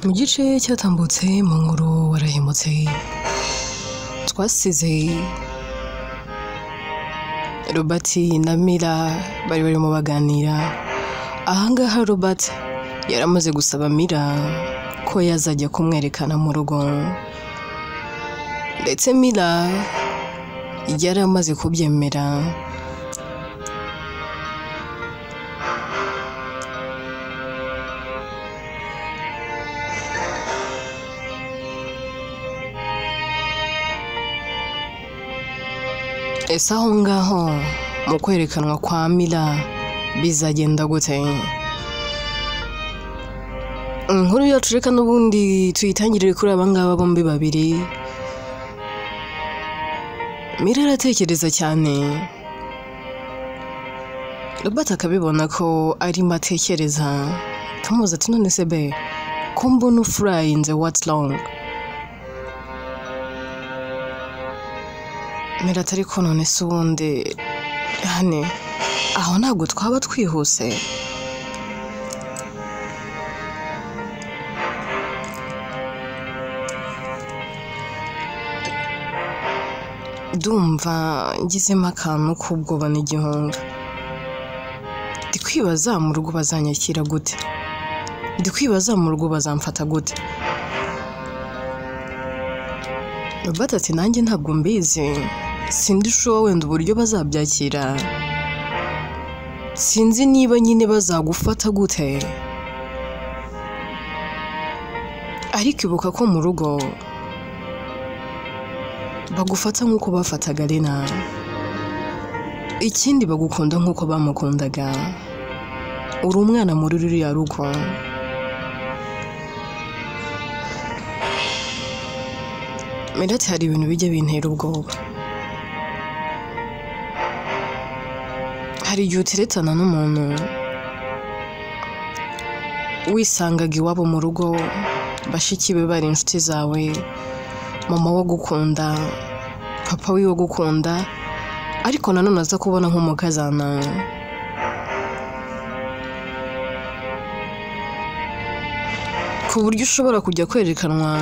mu gice cyatambutse mu nkuru warahemutse twasize Robert na Mira bari barimo baganira. Ahangaha Robert yaramaze gusaba Mira ko yazajya kumwerekana mu rugo, ndetse Mira yaramaze kubyemera. Ese aho ngaho mu kwerekanwa kwa Mira bizagenda gute? Inkuru yacu reka n'ubundi tuyitangirire kuri abangaba bombi babiri. Mira aratekereza cyane, Robert akabibona ko arimo atekereza. Kamubaza ati none se be ko mbona ufurayinze, what's wrong? Mira atari ko none se ubundi hane aho ntabwo twaba twihuse? Ndumva ngizemo akantu k'ubwoba n'igihunga. Ndi kwibaza mu rugo bazanyakira gute, ndi kwibaza mu rugo bazamfata gute. Robert ati nanjye ntabwo mbizi, sindi sure wenda uburyo bazabyakira, sinzi niba nyine bazagufata gute, ariko ibuka ko mu rugo bagufata nk'uko bafataga Lena, ikindi bagukunda nk'uko bamukundaga. Uri umwana muri ruriya rugo. Mira ati hari ibintu bijya bintera ubwoba. Hari igihe uteretana n'umuntu wisangaga iwabo mu rugo, bashiki be bari inshuti zawe, mama wo gukunda, papa we wo gukunda, ariko nanone aza kubona nk'umukazana. Ku buryo ushobora kujya kwerekanwa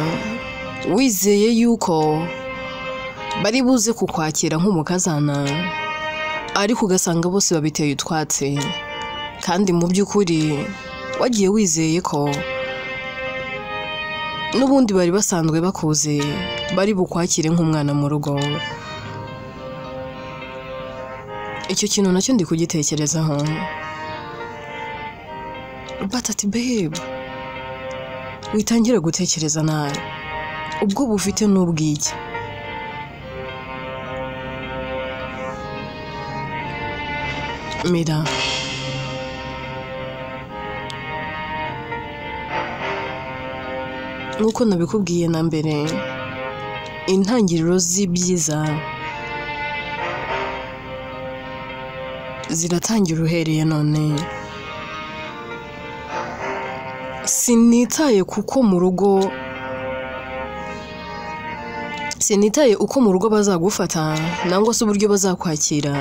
wizeye yuko bari buze kukwakira nk'umukazana, ariko ugasanga bose babiteye utwatsi, kandi mu by'ukuri wagiye wizeye ko n'ubundi bari basanzwe bakuze, bari bukwakire nk'umwana mu rugo. Icyo kintu nacyo ndi kugitekerezaho. But ati babe, witangira gutekereza nabi, ubwo bufite n'ubwiki. Mira nk'uko nabikubwiye na mbere, intangiriro z'ibyiza ziratangira uhereye none. Sinitaye uko mu rugo bazagufata nangwa se uburyo bazakwakira.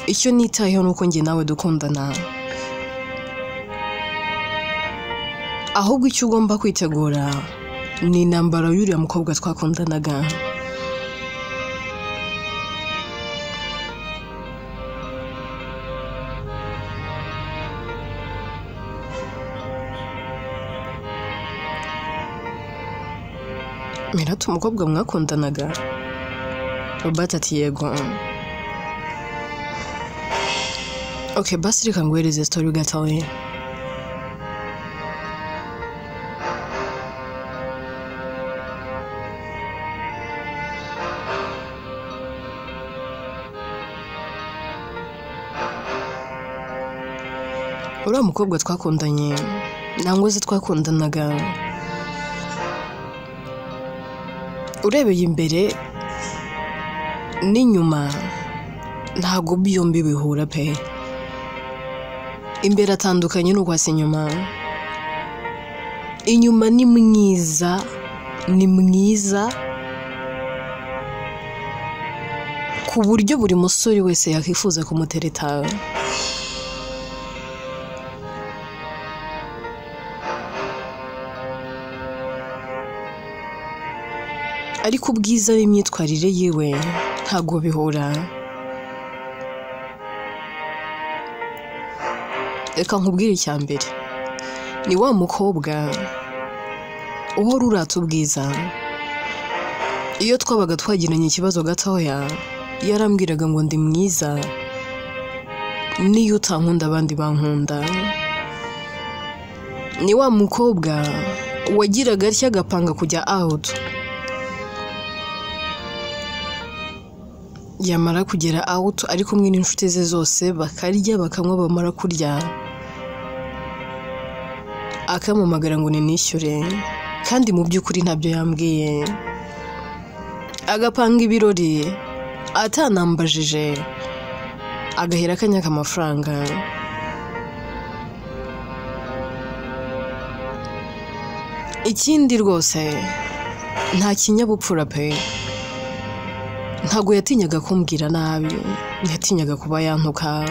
Icyo nitayeho nuko njye nawe dukundana, ahubwo icyo ugomba kwitegura ni intambara y'uriya mukobwa twakundanaga. Mira ati umukobwa mwakundanaga? Robert ati yego. Okay, basi reka nguhereze story gatoya. Uriya mukobwa twakundanye nangwa se twakundanaga, urebeye imbere n'inyuma ntago byombi bihura pe. Imbere atandukanye n'uko hasi inyuma. Inyuma ni mwiza ku buryo buri musore wese yakwifuza kumutereta. ariko ubwiza n'imyitwarire yiwe ntago bihura. Reka nkubwire icya mbere, ni wa mukobwa uhora urata ubwiza. Iyo twabaga twagiranye ikibazo gatoya yarambwiraga ngo ndi mwiza, niyo utankunda abandi bankunda. Ni wa mukobwa wagiraga atya agapanga kujya out, yamara kugera out ari kumwe n'inshuti ze zose bakarya bakanywa, bamara kurya akamamagara ngo ninishyure, kandi mu by'ukuri ntabyo yambwiye. Agapanga ibirori atanambajije, agahera akanyaka amafaranga. Ikindi rwose nta kinyabupfura pe, ntago yatinyaga kumbwira nabi, ntiyatinyaga kuba yantuka,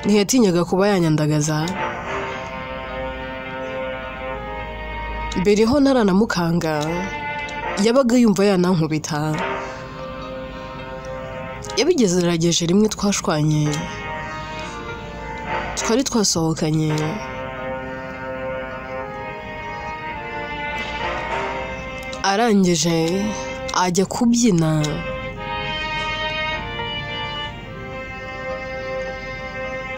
ntiyatinyaga kuba yanyandagaza. Mbere ho naranamukanga yabaga yumva yanankubita. Yabigerageje rimwe twashwanye, twari twasohokanye, arangije ajya kubyina.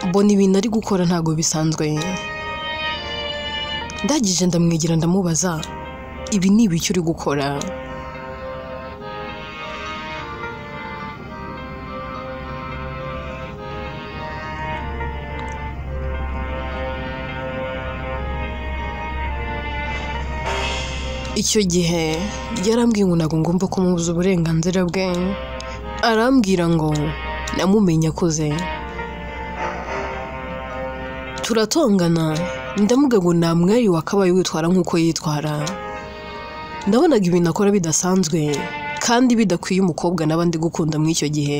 Mbona ibintu ari gukora ntago bisanzwe. Ndagije ndamwegera ndamubaza, ibi ni ibiki uri gukora? Icyo gihe yarambwiye ngo ntago ngomba kumubuza uburenganzira bwe. Arambwira ngo namumenye akuze. Turatongana, ndamuga ngo nta mwari wakabaye witwara nk'uko yitwara. Ndabonaga ibintu akora bidasanzwe kandi bidakwiye umukobwa n'abandi gukunda muri icyo gihe.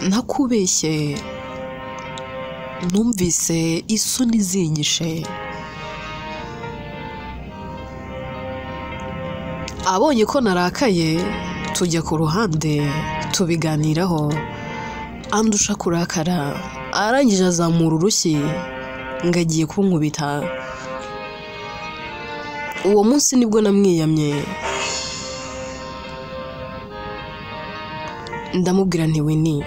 Ntakubeshye, numvise isoni zinyishe. Abonye ko narakaye tujya ku ruhande tubiganiraho, andusha kurakara, arangije azamura urushyi ngo agiye kunkubita. Uwo munsi nibwo namwiyamye, ndamubwira nti Winnie,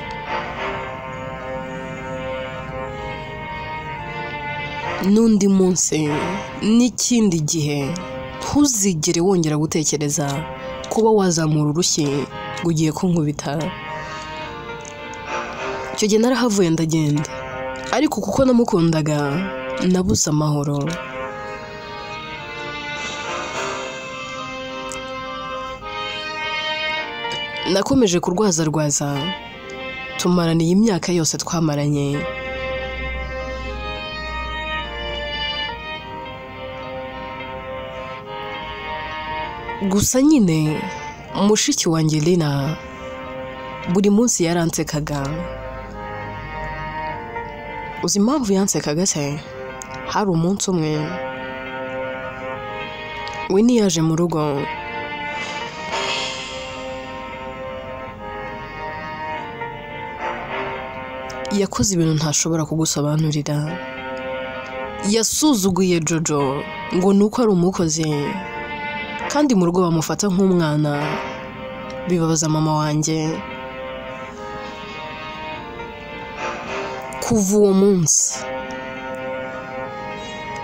n'undi munsi n'ikindi gihe ntuzigere wongera gutekereza kuba wazamura urushyi ngo ugiye kunkubita. Icyo gihe narahavuye ndagenda, ariko kuko namukundaga nabuze amahoro. Nakomeje kurwaza, tumarana iyi myaka yose twamaranye. Gusa nyine mushiki wanjye Lina buri munsi yaransekaga. Uzi impamvu yansekaga se? Hari umunsi umwe Winnie yaje mu rugo, yakoze ibintu ntashobora kugusobanurira. Yasuzuguye Jojo ngo nuko ari umukozi, kandi mu rugo bamufata nk'umwana. Bibabaza mama wanjye. Kuva uwo munsi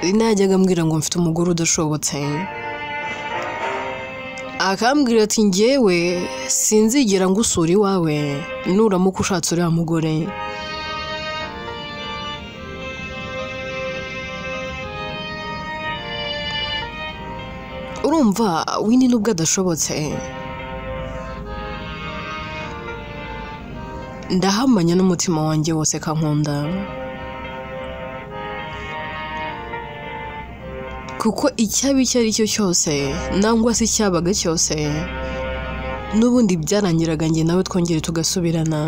Lina yajyaga ambwira ngo mfite umugore udashobotse, akambwira ati njyewe sinzigera ngusura iwawe nuramuka ushatse uriya mugore. Urumva Winnie nubwo adashobotse, ndahamanya n'umutima wanjye wose kankunda, kuko icyaba icyo ari cyo cyose nangwa se icyabaga cyose n'ubundi byarangiraga njye nawe twongere tugasubirana.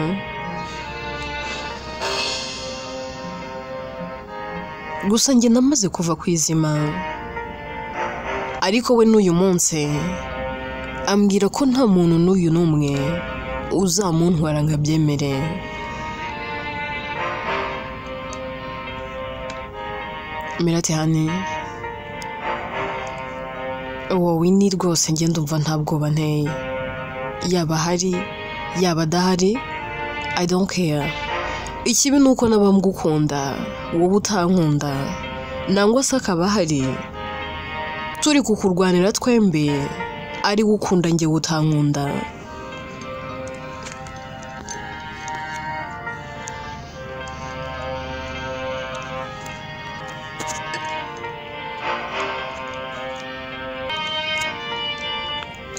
gusa njye namaze kuva ku izima ariko we n'uyu munsi ambwira ko nta muntu n'uyu n'umwe uzamuntwara nkabyemere. Mirati hani wowe ni rwose njye ndumva nta bwoba nteye, yaba hari yaba adahari I don't care. Ikibi ni uko naba mgukunda wowe utankunda nangwa se akaba ahari turi kukurwanira twembi ari gukunda njye utankunda.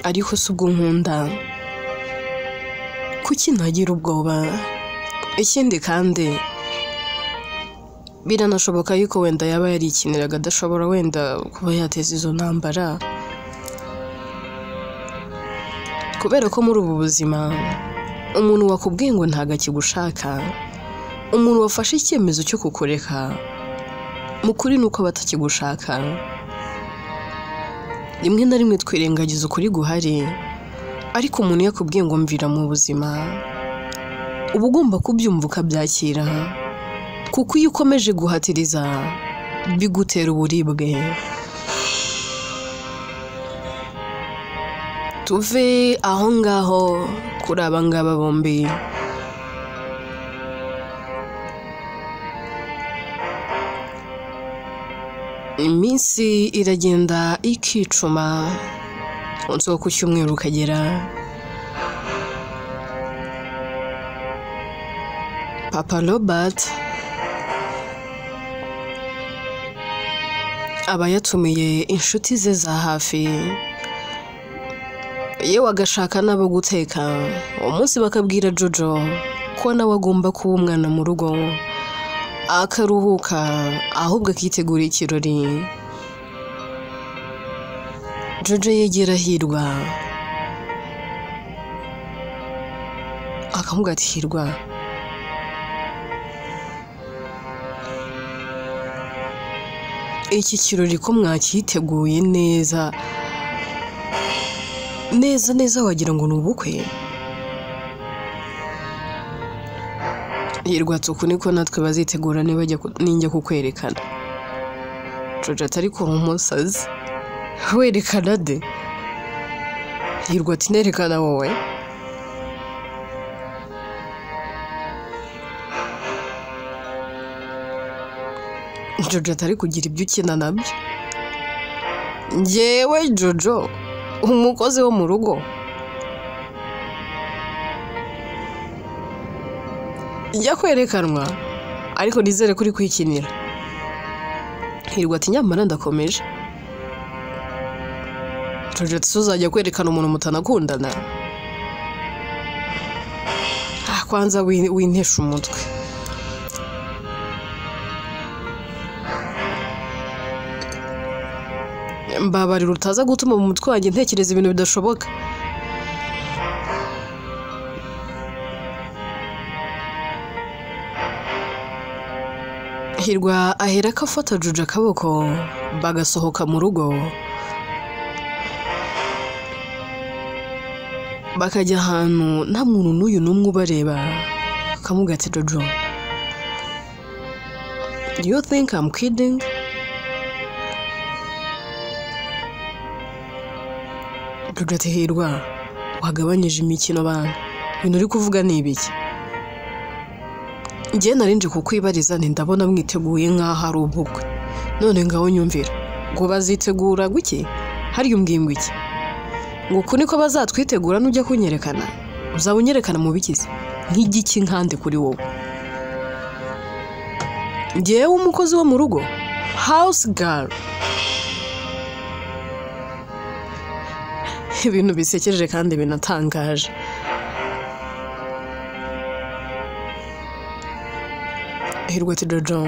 Ariko si ubwo nkunda kuki ntagira ubwoba? Ikindi kandi biranashoboka yuko wenda yaba yarikiniraga adashobora wenda kuba yateza izo ntambara, kubera ko muri ubu buzima umuntu wakubwiye ngo ntago akigushaka, umuntu wafashe icyemezo cyo kukureka mu kuri nuko batakigushaka. Rimwe na rimwe twirengagiza ukuri guhari, ariko umuntu yakubwiye ngo mvira mu buzima uba ugomba kubyumva ukabyakira, kuko iyo ukomeje guhatiriza bigutera uburibwe. Tuve aho ngaho kuri aba ngaba bombi. Iminsi iragenda ikicuma, umunsi wo ku cyumweru ukagera. Papa Robert aba yatumiye inshuti ze za hafi, yewe agashaka n'abo guteka. Umunsi bakabwira Jojo ko nawe agomba kuba umwana mu rugo akaruhuka ahubwo akitegura ikirori. Jojo yegera Hirwa akamubwira ati Hirwa, iki kirori ko mwakiteguye neza neza wagira ngo ni ubukwe? Hirwa ati uku niko natwe bazitegura ninjya kukwerekana. Jojo ati ariko uri umusazi, werekana de? Hirwa ati nerekana wowe. Jojo atari kugira ibyo ukina nabyo. Njyewe Jojo umukozi wo mu rugo njya kwerekanwa ariko nizere kuri kwikinira. Hirwa ati nyamara ndakomeje. Jojo ati uzajya kwerekana umuntu mutanakundana? Kwanza wintesha umutwe. Mbabarira utaza gutuma mu mutwe wanjye ntekereza ibintu bidashoboka. Hirwa ahera ko afata Jojo akaboko bagasohoka mu rugo, bakajya ahantu nta muntu n'uyu n'umwe ubareba. Akamubwira ati Jojo, do you think I'm kidding? Jojo ati Hirwa wagabanyije imikino bana, ibintu uri kuvuga ni ibiki? Njye narinje kukwibariza nti ndabona mwiteguye nk'aho ari ubukwe, none ngaho nyumvira ngo bazitegura guki? Hari umbwimbwa iki? Ngo uku niko bazatwitegura nujya kunyerekana? Uzaba unyerekana mu bikize nk'igiki nkande kuri wowe? Njyewe umukozi wo mu rugo, house girl. Ibintu bisekeje kandi binatangaje. Hirwa ati Jojo,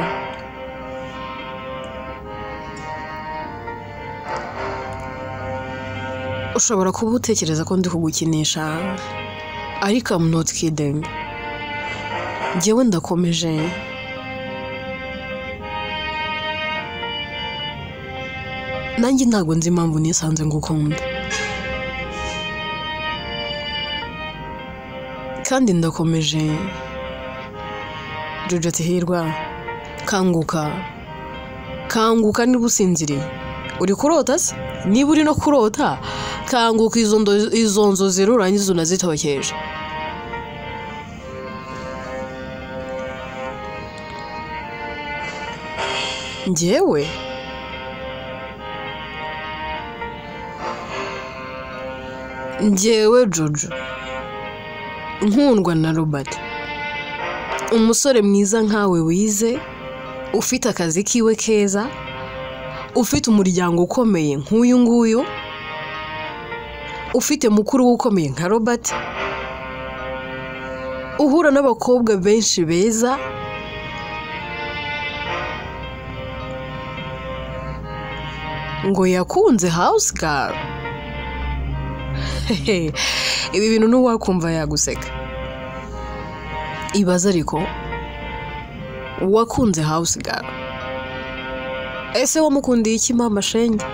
ushobora kuba utekereza ko ndi kugukinisha, ariko I'm not kidding. Njyewe ndakomeje. nanjye ntago nzi impamvu nisanze ngukunda kandi ndakomeje. Jojo ati Hirwa kanguka niba usinziriye, uri kurota se? Niba uri no kurota kanguka, izo nzozi urangiza unazitokeje. Njyewe Jojo nkundwa na Robert, umusore mwiza nkawe wize, ufite akazi kiwe keza, ufite umuryango ukomeye nk'uyu nguyu, ufite mukuru ukomeye nka Robert, uhura n'abakobwa benshi beza, ngo yakunze house girl. Ibi bintu n'uwakumva yaguseka. Ibaza ariko wakunze house girl, ese wamukundiye iki mama shenge?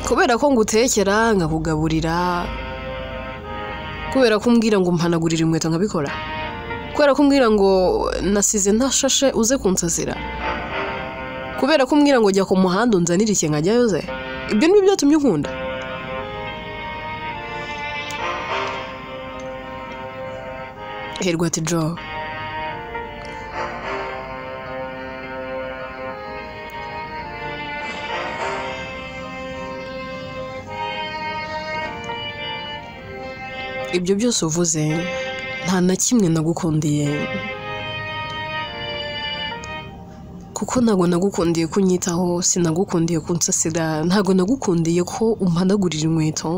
Kubera ko ngutekera nkakugaburira, kubera ko umbwira ngo mpanagurire inkweto nkabikora, kubera ko umbwira ngo nasize ntashashe uze kunsasira, kubera ko umbwira ngo jya ku muhanda unzanire iki nkajyayo ze? Ibyo ni byo byatumye unkunda? Hirwa ati Jo, ibyo byose uvuze nta na kimwe nagukundiye, kuko ntago nagukundiye kunyitaho, sinagukundiye kunsasira, ntago nagukundiye ko umpanagurira inkweto,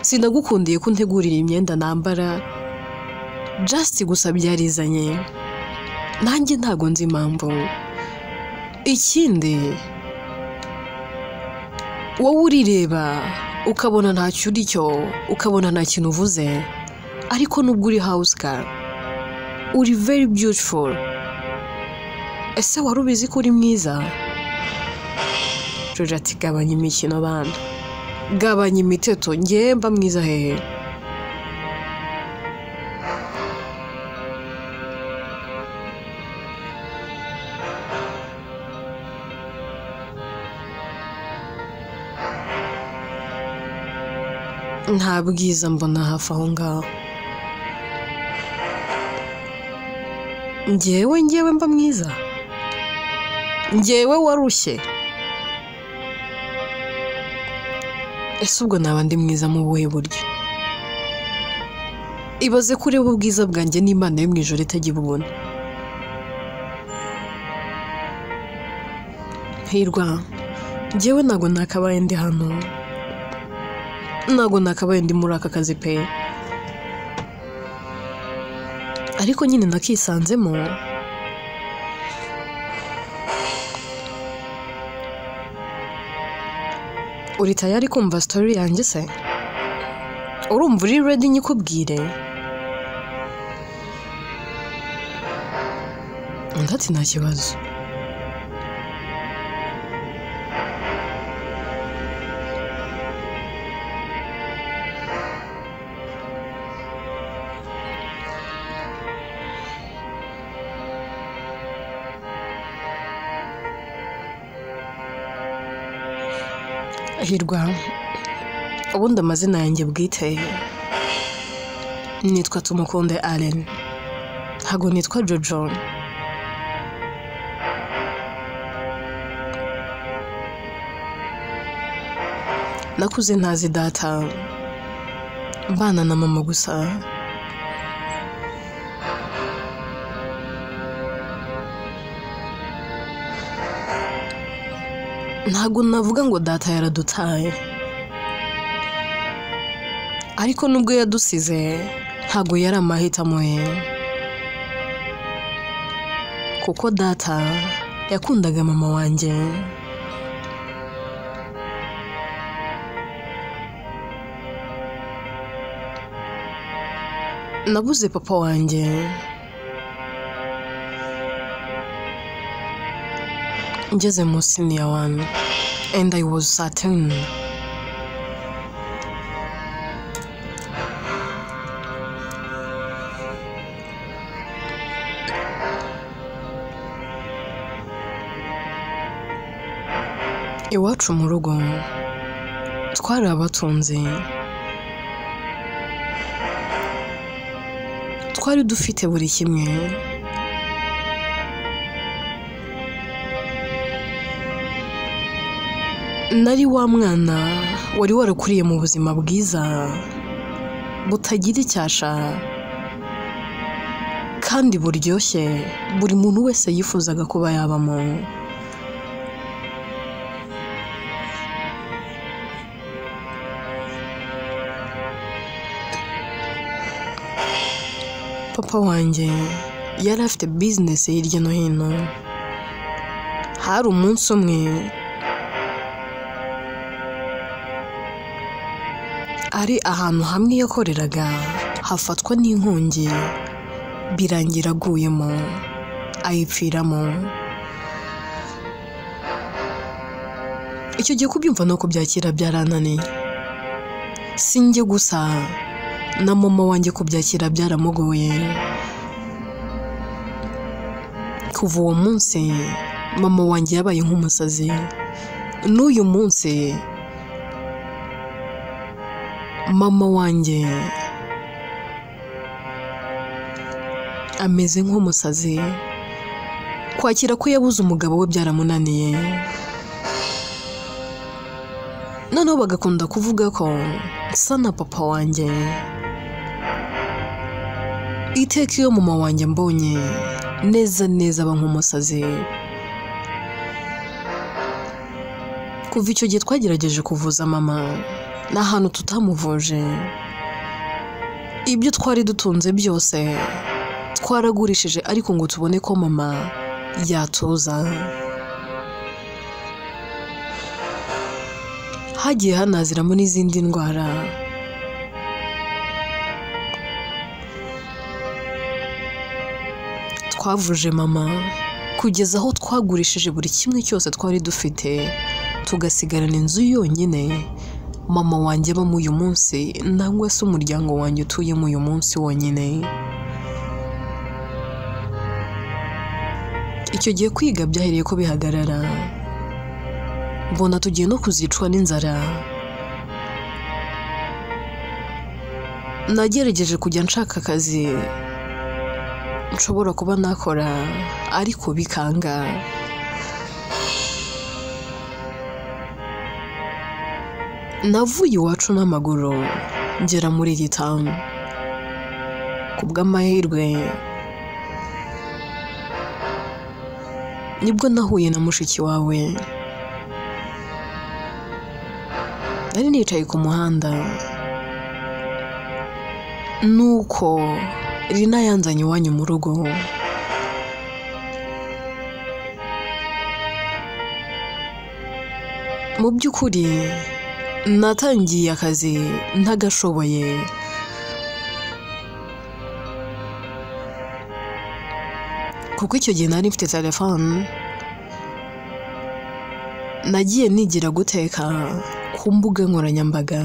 sinagukundiye ko untegurira imyenda nambara, just gusa byarizanye. Nanjye ntago nzi impamvu. Ikindi wowe urireba ukabona ntacyo uri cyo, ukabona nta kintu uvuze, ariko nubwo uri house girl uri very beautiful. Ese wari ubizi ko uri mwiza? Jojo ati gabanya imikino bana, gabanya imiteto, njye mba mwiza hehe? Nta bwiza mbona hafi aho ngaho. Njyewe mba mwiza? Njyewe warushye? Ese ubwo naba ndi mwiza mu buhe buryo? Ibaze ko ureba ubwiza bwanjye n'Imana yo mu ijoro itajya ibubona. Hirwa, njyewe ntago nakabaye ndi hano, ntago nakabaye ndi muri aka kazi pe, ariko nyine nakisanzemo. Uri tayari kumva story yanjye se? Urumva uri ready nyikubwire? Ndati nta kibazo. Hirwa, ubundi amazina yanjye bwite nitwa Tumukunde Allen, ntago nitwa Jojo. Nakuze ntazi data, mbana na mama gusa. Ntago navuga ngo data yaradutaye, ariko nubwo yadusize ntago yari amahitamo ye, kuko data yakundaga mama wanjye. Nabuze papa wanjye ngeze mu senior one and I was certain iwacu mu rugo twari abatunzi, twari dufite buri kimwe, nari wa mwana wari warakuriye mu buzima bwiza butagira icyasha kandi buryoshye buri muntu wese yifuzaga kuba yabamo. Papa wanjye yari afite business hirya no hino. Hari umunsi umwe ari ahantu hamwe yakoreraga hafatwa n'inkongi birangira aguyemo ayipfiramo. Icyo gihe kubyumva no kubyakira byarananiye, sinjye gusa na mama wanjye kubyakira byaramugoye. Kuva uwo munsi mama wanjye yabaye nk'umusazi, n'uyu munsi mama wanjye ameze nk'umusazi. Kwakira ko yabuze umugabo we byaramunaniye, noneho bagakunda kuvuga ko nsa na papa wanjye. Iteka iyo mama wanjye mbonye neza neza aba nk'umusazi. Kuva icyo gihe twagerageje kuvuza mama, n'ahantu tutamuvuje. Ibyo twari dutunze byose twaragurishije ariko ngo tubone ko mama yatuza. Hagiye hanaziramo n'izindi ndwara. Twavuje mama kugeza aho twagurishije buri kimwe cyose twari dufite tugasigarana inzu yonyine mama wanjye abamo uyu munsi, nangwa se umuryango wanjye utuyemo uyu munsi wonyine. Icyo gihe kwiga byahereye ko bihagarara, mbona tugiye no kuzicwa n'inzara. Nagerageje kujya nshaka akazi nshobora kuba nakora ariko bikanga. Navuye iwacu n'amaguru ngera muri iyi town. Kubw'amahirwe nibwo nahuye na mushiki wawe. Nari nicaye ku muhanda, nuko Rina yanzanye iwanyu mu rugo. Mu by'ukuri natangiye akazi ntagashoboye, kuko icyo gihe nari mfite telefone. Nagiye nigira guteka ku mbuga nkoranyambaga.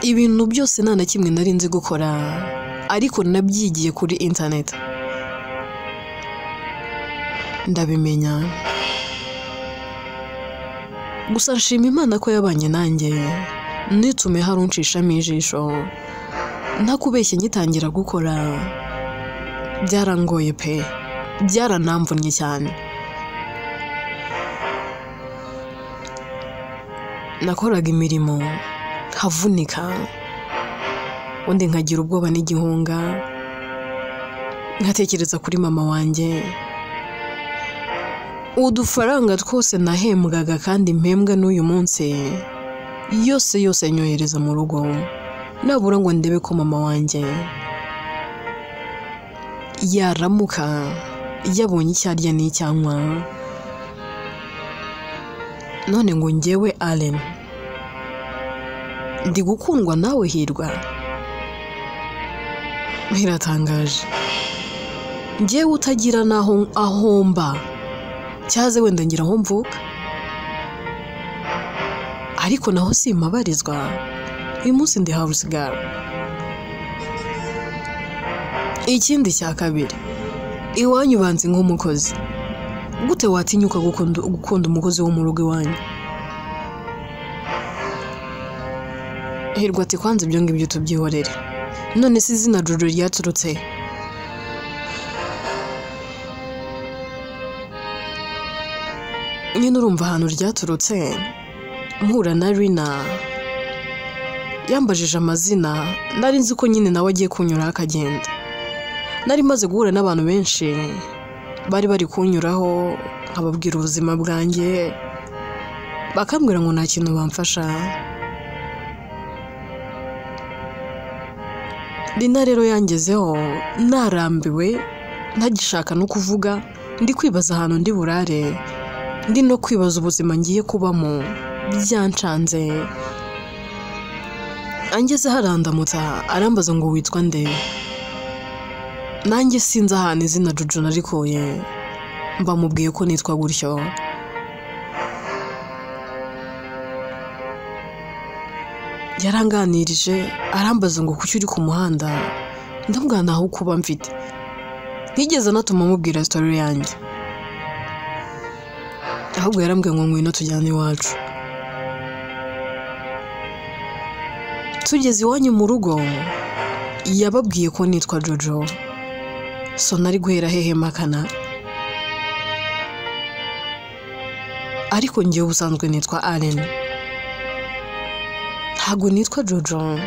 Ibintu byose nta na kimwe nari nzi gukora, ariko nabyigiye kuri internet ndabimenya. Gusa nshima Imana ko yabanye nanjye, nitume hari unshishamo ijisho. Ntakubeshye ngitangira gukora byarangoye pe, byaranamvunnye cyane. Nakoraga imirimo nkavunika, undi nkagira ubwoba n'igihunga, nkatekereza kuri mama wanjye. Udufaranga twose nahembwaga kandi mpembwa n'uyu munsi yose nyohereza mu rugo, nabura ngo ndebe ko mama wanjye yaramuka yabonye icyo arya n'icyanywa. None ngo njyewe Allen ndi gukundwa nawe Hirwa? Biratangaje. Njyewe utagira naho ahomba cyaze wenda ngira aho mvuka, ariko naho simpabarizwa. Uyu munsi ndi house girl. Ikindi cya kabiri, iwanyu banzi nk'umukozi. Gute watinyuka gukunda umukozi wo mu rugo iwanyu? Hirwa ati kwanza ibyo ngibyo tubyihorere. None si izina Jojo ryaturutse? Nyine urumva ahantu ryaturutse. Mpura na Rina yambajije amazina, nari nzi ko nyine nawe agiye kunyuraho akagenda. Nari maze guhura n'abantu benshi bari kunyuraho, nkababwira ubuzima bwanjye, bakambwira ngo nta kintu bamfasha. Rina rero yangezeho narambiwe, ntagishaka no kuvuga, ndi kwibaza ahantu ndi burare, ndi no kwibaza ubuzima ngiye kubamo, byancanze. Angeze harandamutsa arambaza ngo witwa nde? Nanjye sinzi ahantu izina Jojo narikuye, mbamubwiye ko nitwa gutyo. Yaranganirije arambaza ngo kuki uri ku muhanda, ndamubwira naho kuba mfite. Ntigeze natuma mubwira story yanjye, ahubwo yarambwiye ngo ngwino tujyane iwacu. Tugeze iwanyu mu rugo, yababwiye ko nitwa Jojo. So nari guhera hehe makana? Ariko njyewe ubusanzwe nitwa Allen, ntago nitwa Jojo.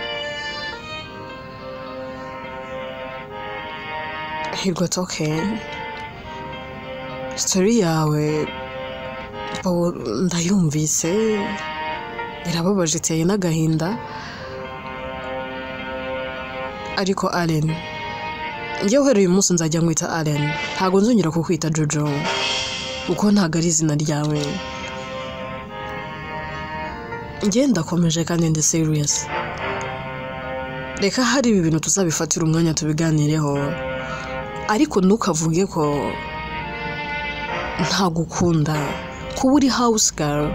Hirwa ati okay, story yawe ndayumvise, irababaje iteye n'agahinda. Ariko Allen, njyewe uhereye uyu munsi nzajya nkwita Allen, ntago nzongera kukwita Jojo, kuko ntago ari izina ryawe. Njye ndakomeje kandi ndi serious. Reka hari ibi bintu tuzabifatira umwanya tubiganireho, ariko ntukavuge ko ntagukunda. Kuba uri house girl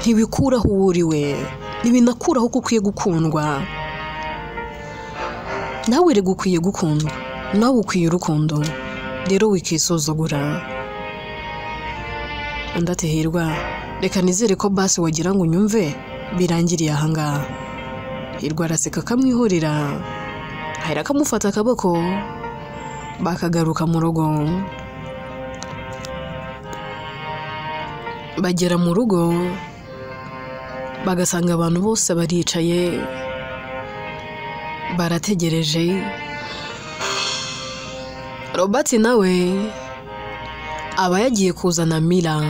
ntibikuraho uwo uriwe, ntibinakuraho ko ukwiye gukundwa. Nawe rero ukwiye gukundwa, nawe ukwiye urukundo, rero wikisuzugura. Undi ati Hirwa, reka nizere ko basi wagira ngo unyumve birangiriye ahangaha. Hirwa araseka akamwihorera, ahera akamufata akaboko, bakagaruka mu rugo. Bagera mu rugo, bagasanga abantu bose baricaye, barategereje. Robert nawe aba yagiye kuzana Mira.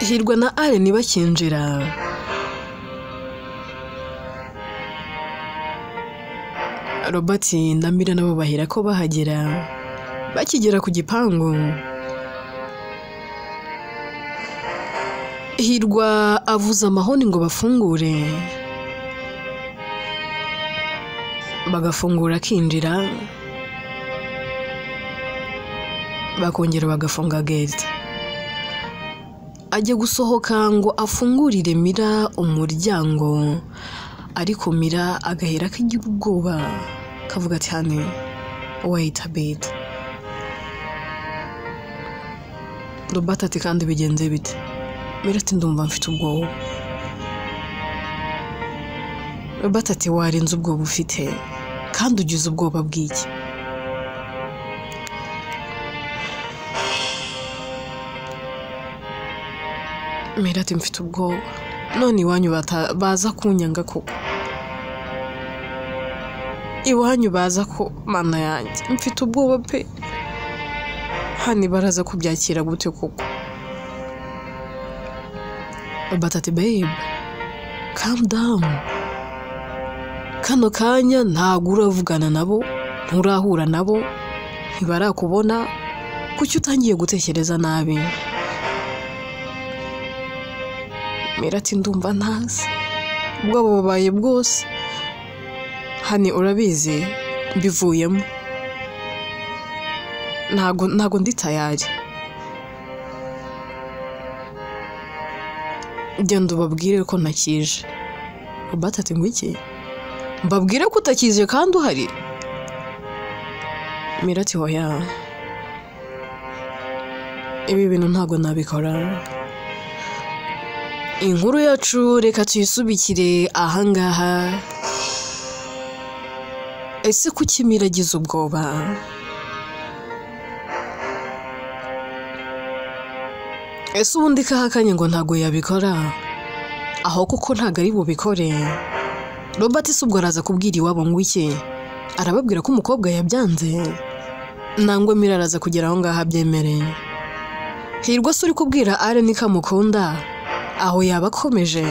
Hirwa na Allen bakinjira, Robert na Mira nabo bahera ko bahagera. Bakigera ku gipangu, Hirwa avuza amahoni ngo bafungure. Bagafungura akinjira, bakongera bagafunga gate. Ajya gusohoka ngo afungurire Mira umuryango, ariko Mira agahera kagira ubwoba, kavuga ati hane wait a bit. Robert ati kandi bigenze bite? Mira ati ndumva mfite ubwoba. Robert ati warenze ubwoba ufite, kandi ugize ubwoba bw'iki? Mira ati mfite ubwoba, none iwanyu baza kunyanga koko. Iwanyu baza ko mana yanjye, mfite ubwoba pe. Hani baraza kubyakira gute koko? Robert ati babe, calm down. Kano kanya ntago uravugana nabo, nturahura nabo, ntibarakubona, kuki utangiye gutekereza nabi? Mira ati ndumva ntazi, ubwoba bubaye bwose. Hani urabizi mbivuyemo. ntago ndi tayari. Genda ubabwire ko ntakije. Robert ati ngo iki? Mbabwire ko utakije kandi uhari? Mira ati hoya, ibi bintu ntago nabikora. Inkuru yacu reka tuyisubikire ahangaha. Ese kuki Mira agize ubwoba? Ese ubundi kahakanye ngo ntago yabikora? Aho kuko ntago ari bubikore. Robert se ubwo araza kubwira iwabo ngo iki? Arababwira ko umukobwa yabyanze? Nangwe Mira araza kugera aho ngaho abyemereye. Hirwa se uri kubwira Allen ko amukunda? Aho yaba akomeje.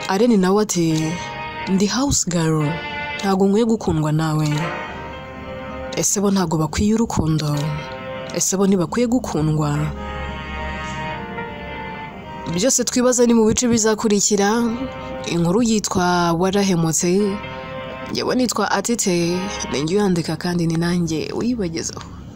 Allen nawe ati ndi house girl, ntago nkwiye gukundwa nawe. Ese bo ntago bakwiye urukundo? Ese bo ntibakwiye gukundwa? Byose twibaza ni mu bice bizakurikira. Inkuru yitwa Warahemutse. Yewe nitwa Atete, ninjye yandika kandi ni nanjye uyibagezaho.